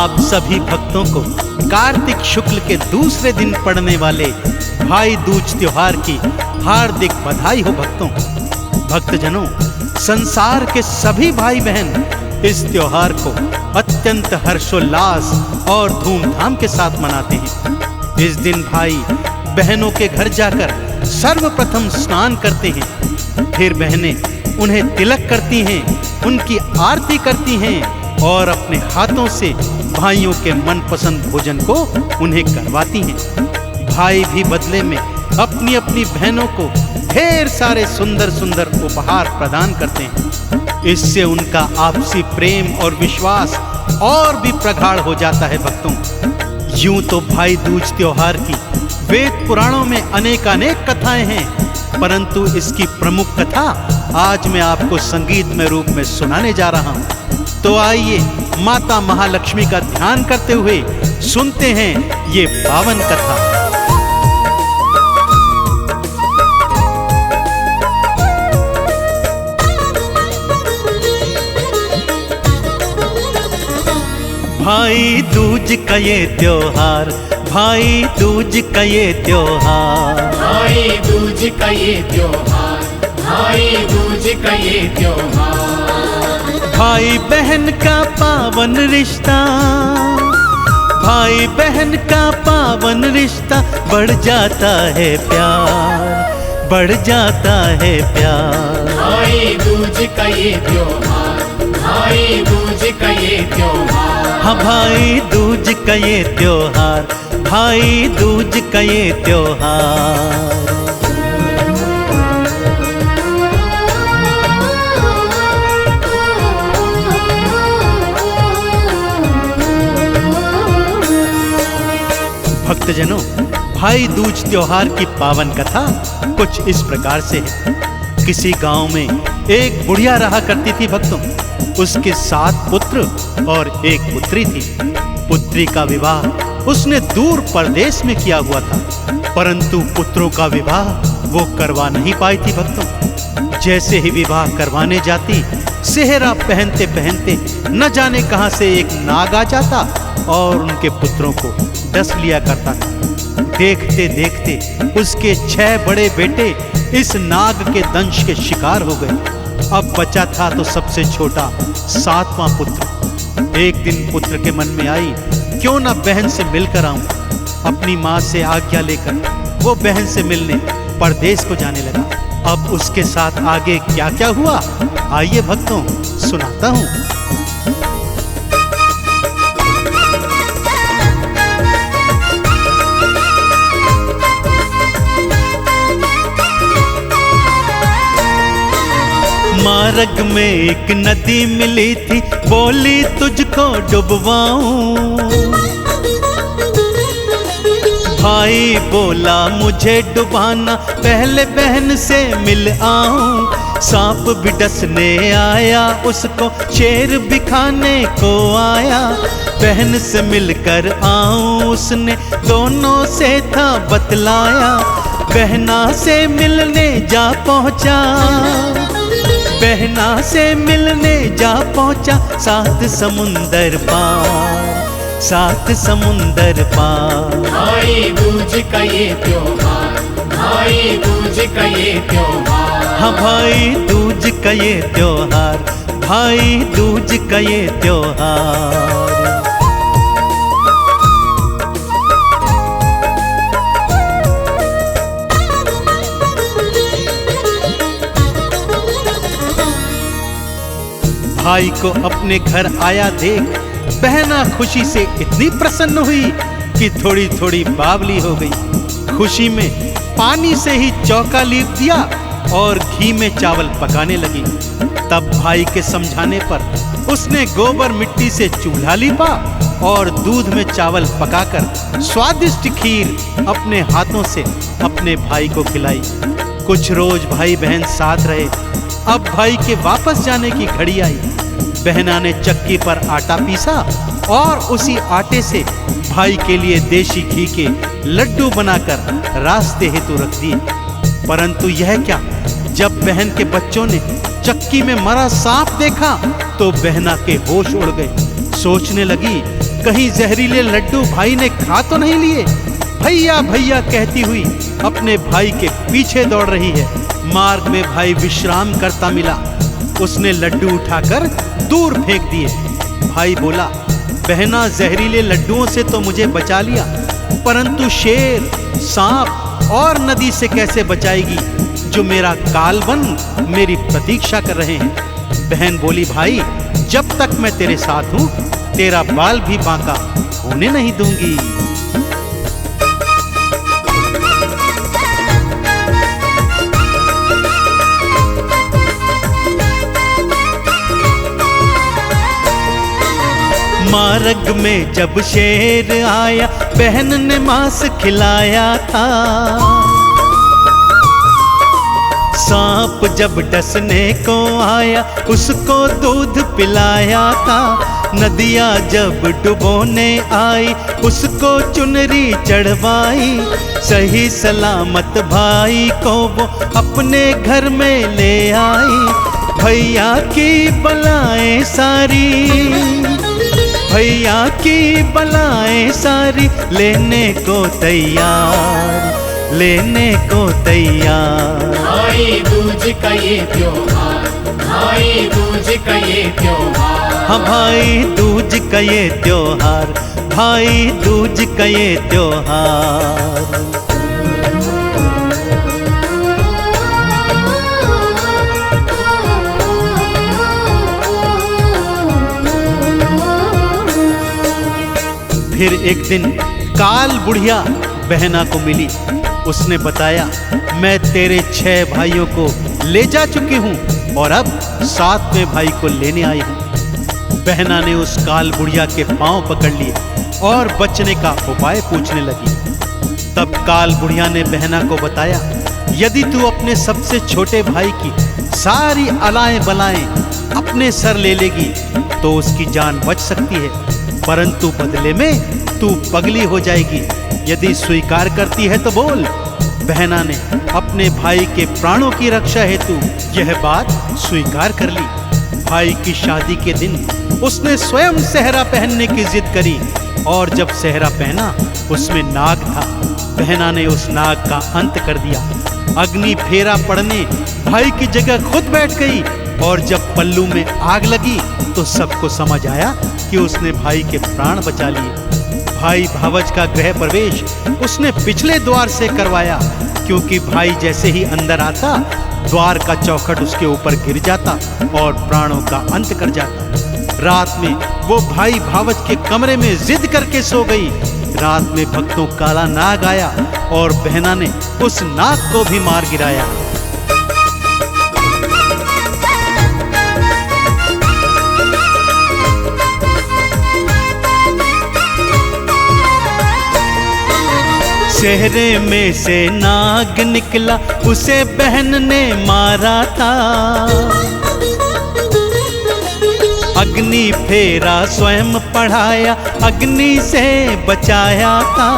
आप सभी भक्तों को कार्तिक शुक्ल के दूसरे दिन पड़ने वाले भाई दूज त्योहार की हार्दिक बधाई हो। भक्तजनों, संसार के सभी भाई बहन इस त्योहार को अत्यंत हर्षोल्लास और धूमधाम के साथ मनाते हैं। इस दिन भाई बहनों के घर जाकर सर्वप्रथम स्नान करते हैं, फिर बहनें उन्हें तिलक करती हैं, उनकी आरती करती हैं और अपने हाथों से भाइयों के मनपसंद भोजन को उन्हें करवाती हैं। भाई भी बदले में अपनी अपनी बहनों को ढेर सारे सुंदर सुंदर उपहार प्रदान करते हैं। इससे उनका आपसी प्रेम और विश्वास और भी प्रगाढ़ हो जाता है। भक्तों, यूं तो भाई दूज त्योहार की वेद पुराणों में अनेकानेक कथाएं हैं, परंतु इसकी प्रमुख कथा आज मैं आपको संगीतमय रूप में सुनाने जा रहा हूं। तो आइए माता महालक्ष्मी का ध्यान करते हुए सुनते हैं ये पावन कथा। भाई दूज का ये त्योहार, भाई दूज का ये त्योहार, भाई दूज का ये त्योहार, भाई दूज का ये त्योहार। भाई बहन का पावन रिश्ता, भाई बहन का पावन रिश्ता, बढ़ जाता है प्यार, बढ़ जाता है प्यार। भाई दूज का ये त्योहार, भाई दूज का ये त्योहार। हाँ, भाई दूज का ये त्योहार, भाई दूज का ये त्योहार। भक्तजनों, भाई दूज त्योहार की पावन कथा कुछ इस प्रकार से है। किसी गांव में एक बुढ़िया रहा करती थी। भक्तों, उसके 7 पुत्र और 1 पुत्री थी। पुत्री का विवाह उसने दूर परदेश में किया हुआ था, परंतु पुत्रों का विवाह वो करवा नहीं पाई थी। भक्तों, जैसे ही विवाह करवाने जाती, सेहरा पहनते पहनते न जाने कहां से एक नाग आ जाता और उनके पुत्रों को डस लिया करता था। देखते देखते उसके 6 बड़े बेटे इस नाग के दंश के शिकार हो गए। अब बचा था तो सबसे छोटा 7वां पुत्र। एक दिन पुत्र के मन में आई, क्यों ना बहन से मिलकर आऊं। अपनी माँ से आज्ञा लेकर वो बहन से मिलने परदेश को जाने लगा। अब उसके साथ आगे क्या क्या हुआ, आइए भक्तों सुनाता हूं। मार्ग में एक नदी मिली थी, बोली तुझको डुबवाऊं। भाई बोला मुझे डुबाना, पहले बहन से मिल आऊं। सांप भी डसने आया, उसको शेर भी खाने को आया। बहन से मिलकर आऊं, उसने दोनों से था बतलाया। बहना से मिलने जा पहुंचा, बहना से मिलने जा पहुंचा, 7 समुंदर पार, 7 समुंदर पार। भाई दूज का ये त्योहार, भाई दूज का ये त्योहार। हाँ, भाई दूज का ये त्योहार, भाई दूज का ये त्योहार। भाई को अपने घर आया देख, बहना खुशी से इतनी प्रसन्न हुई कि थोड़ी थोड़ी बावली हो गई। खुशी में पानी से ही चौका लीप दिया और घी में चावल पकाने लगी। तब भाई के समझाने पर उसने गोबर मिट्टी से चूल्हा लीपा और दूध में चावल पकाकर स्वादिष्ट खीर अपने हाथों से अपने भाई को खिलाई। कुछ रोज भाई बहन साथ रहे। अब भाई के वापस जाने की घड़ी आई। बहना ने चक्की पर आटा पीसा और उसी आटे से भाई के लिए देशी घी के लड्डू बनाकर रास्ते हेतु रख दिए। परंतु यह क्या, जब बहन के बच्चों ने चक्की में मरा सांप देखा तो बहना के होश उड़ गए। सोचने लगी कहीं जहरीले लड्डू भाई ने खा तो नहीं लिए। भैया भैया कहती हुई अपने भाई के पीछे दौड़ रही है। मार्ग में भाई विश्राम करता मिला। उसने लड्डू उठाकर दूर फेंक दिए। भाई बोला, बहना जहरीले लड्डुओं से तो मुझे बचा लिया, परंतु शेर, सांप और नदी से कैसे बचाएगी, जो मेरा काल बन मेरी प्रतीक्षा कर रहे हैं। बहन बोली, भाई जब तक मैं तेरे साथ हूं तेरा बाल भी बांका होने नहीं दूंगी। मार्ग में जब शेर आया, बहन ने मांस खिलाया था। सांप जब डसने को आया, उसको दूध पिलाया था। नदिया जब डुबोने आई, उसको चुनरी चढ़वाई। सही सलामत भाई को वो अपने घर में ले आई। भैया की बलाएं सारी, भैया की बलाएं सारी लेने को तैयार, लेने को तैयार। भाई दूज का ये त्योहार, भाई दूज का ये त्योहार। हाँ भाई दूज का ये त्योहार, भाई दूज का ये त्योहार। फिर एक दिन काल बुढ़िया बहना को मिली। उसने बताया, मैं तेरे 6 भाइयों को ले जा चुकी हूँ और अब 7वें भाई को लेने आई हूँ। बहना ने उस काल बुढ़िया के पांव पकड़ लिए और बचने का उपाय पूछने लगी। तब काल बुढ़िया ने बहना को बताया, यदि तू अपने सबसे छोटे भाई की सारी अलाएं बलाएं अपने सर ले लेगी तो उसकी जान बच सकती है, परंतु बदले में तू पगली हो जाएगी। यदि स्वीकार करती है तो बोल। बहना ने अपने भाई के प्राणों की रक्षा हेतु यह बात स्वीकार कर ली। भाई की शादी के दिन उसने स्वयं सेहरा पहनने की जिद करी और जब सेहरा पहना उसमें नाग था। बहना ने उस नाग का अंत कर दिया। अग्नि फेरा पड़ने भाई की जगह खुद बैठ गई और जब पल्लू में आग लगी तो सबको समझ आया कि उसने भाई के प्राण बचा लिए। भाई भावज का गृह प्रवेश उसने पिछले द्वार से करवाया, क्योंकि भाई जैसे ही अंदर आता द्वार का चौखट उसके ऊपर गिर जाता और प्राणों का अंत कर जाता। रात में वो भाई भावज के कमरे में जिद करके सो गई। रात में भक्तों काला नाग आया और बहना ने उस नाग को भी मार गिराया। चेहरे में से नाग निकला, उसे बहन ने मारा था। अग्नि फेरा स्वयं पढ़ाया, अग्नि से बचाया था।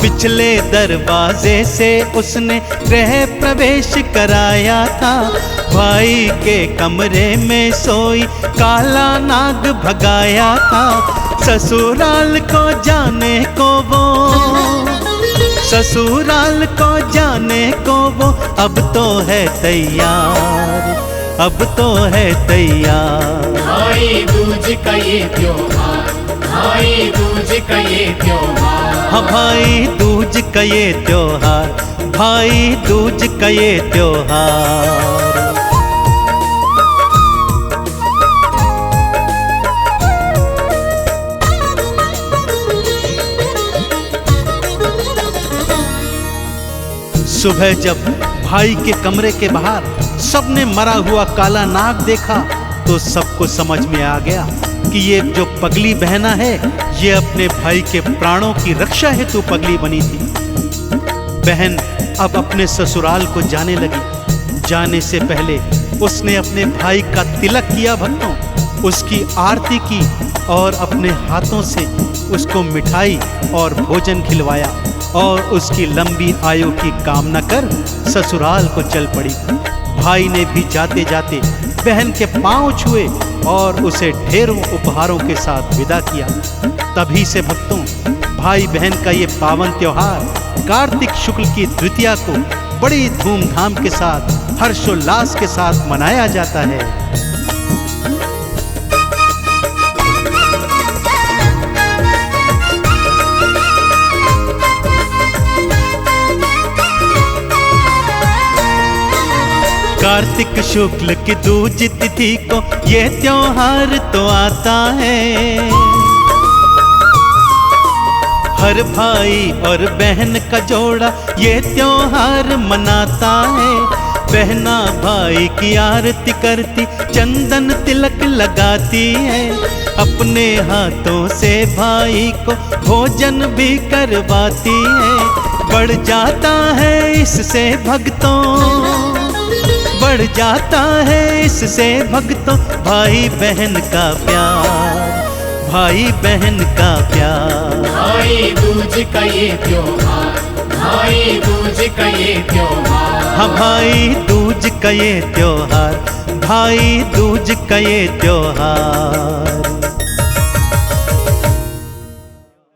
पिछले दरवाजे से उसने गृह प्रवेश कराया था। भाई के कमरे में सोई काला नाग भगाया था। ससुराल को जाने को वो, ससुराल को जाने को वो अब तो है तैयार, अब तो है तैयार। भाई दूज का ये त्योहार, भाई दूज का ये त्योहार। हाँ भाई दूज का ये त्योहार, भाई दूज का ये त्योहार। सुबह जब भाई के कमरे के बाहर सबने मरा हुआ काला नाग देखा तो सबको समझ में आ गया कि ये जो पगली बहना है ये अपने भाई के प्राणों की रक्षा हेतु पगली बनी थी। बहन अब अपने ससुराल को जाने लगी। जाने से पहले उसने अपने भाई का तिलक किया भक्तों, उसकी आरती की और अपने हाथों से उसको मिठाई और भोजन खिलवाया और उसकी लंबी आयु की कामना कर ससुराल को चल पड़ी। भाई ने भी जाते जाते बहन के पांव छुए और उसे ढेरों उपहारों के साथ विदा किया। तभी से भक्तों भाई बहन का ये पावन त्योहार कार्तिक शुक्ल की द्वितीया को बड़ी धूमधाम के साथ हर्षोल्लास के साथ मनाया जाता है। कार्तिक शुक्ल की दूज तिथि को ये त्योहार तो आता है। हर भाई और बहन का जोड़ा ये त्योहार मनाता है। बहना भाई की आरती करती, चंदन तिलक लगाती है। अपने हाथों से भाई को भोजन भी करवाती है। बढ़ जाता है इससे भक्तों, बढ़ जाता है इससे भक्तों भाई बहन का प्यार, भाई बहन का प्यार। भाई दूज का ये त्योहार, भाई दूज का ये त्योहार। हाँ भाई दूज का ये त्योहार, भाई दूज का ये त्योहार।